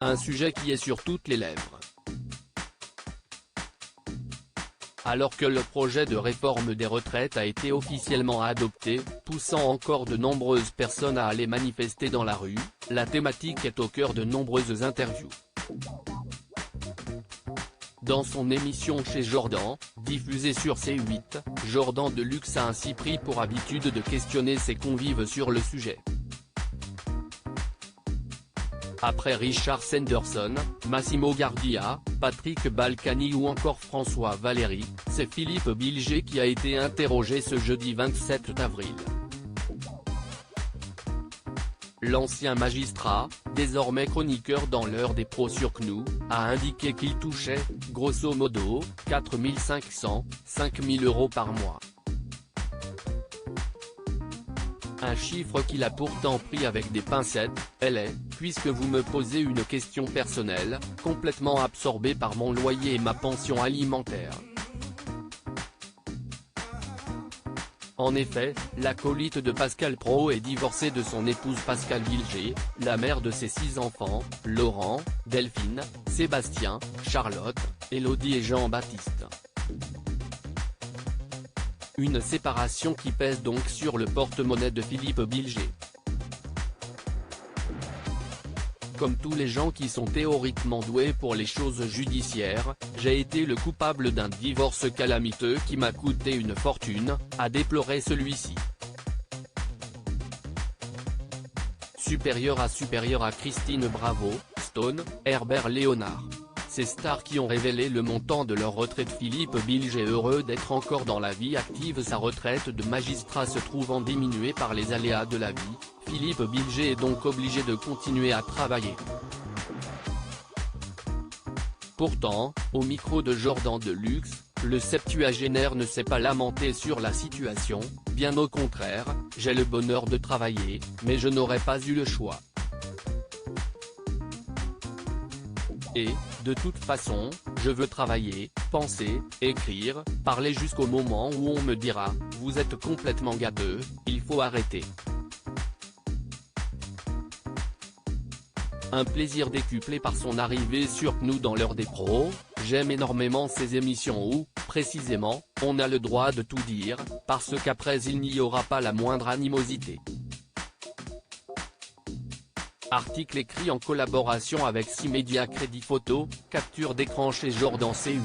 Un sujet qui est sur toutes les lèvres. Alors que le projet de réforme des retraites a été officiellement adopté, poussant encore de nombreuses personnes à aller manifester dans la rue, la thématique est au cœur de nombreuses interviews. Dans son émission Chez Jordan, diffusée sur C8, Jordan Deluxe a ainsi pris pour habitude de questionner ses convives sur le sujet. Après Richard Sanderson, Massimo Gardia, Patrick Balkany ou encore François Valéry, c'est Philippe Bilger qui a été interrogé ce jeudi 27 avril. L'ancien magistrat, désormais chroniqueur dans l'heure des pros sur CNOO, a indiqué qu'il touchait, grosso modo, 4 500, 5 000 € par mois. Un chiffre qu'il a pourtant pris avec des pincettes, puisque vous me posez une question personnelle, complètement absorbé par mon loyer et ma pension alimentaire. En effet, l'acolyte de Pascal Praud est divorcé de son épouse Pascale Bilger, la mère de ses 6 enfants, Laurent, Delphine, Sébastien, Charlotte, Élodie et Jean-Baptiste. Une séparation qui pèse donc sur le porte-monnaie de Philippe Bilger. Comme tous les gens qui sont théoriquement doués pour les choses judiciaires, j'ai été le coupable d'un divorce calamiteux qui m'a coûté une fortune, a déploré celui-ci. Supérieur à Christine Bravo, Stone, Herbert Léonard. Ces stars qui ont révélé le montant de leur retraite. Philippe Bilger heureux d'être encore dans la vie active. Sa retraite de magistrat se trouvant diminuée par les aléas de la vie, Philippe Bilger est donc obligé de continuer à travailler. Pourtant, au micro de Jordan Deluxe, le septuagénaire ne s'est pas lamenté sur la situation, bien au contraire, j'ai le bonheur de travailler, mais je n'aurais pas eu le choix. Et, de toute façon, je veux travailler, penser, écrire, parler jusqu'au moment où on me dira, vous êtes complètement gâteux, il faut arrêter. Un plaisir décuplé par son arrivée sur CNOO dans l'heure des pros, j'aime énormément ces émissions où, précisément, on a le droit de tout dire, parce qu'après il n'y aura pas la moindre animosité. Article écrit en collaboration avec 6 médias. Crédit photo, capture d'écran chez Jordan C8.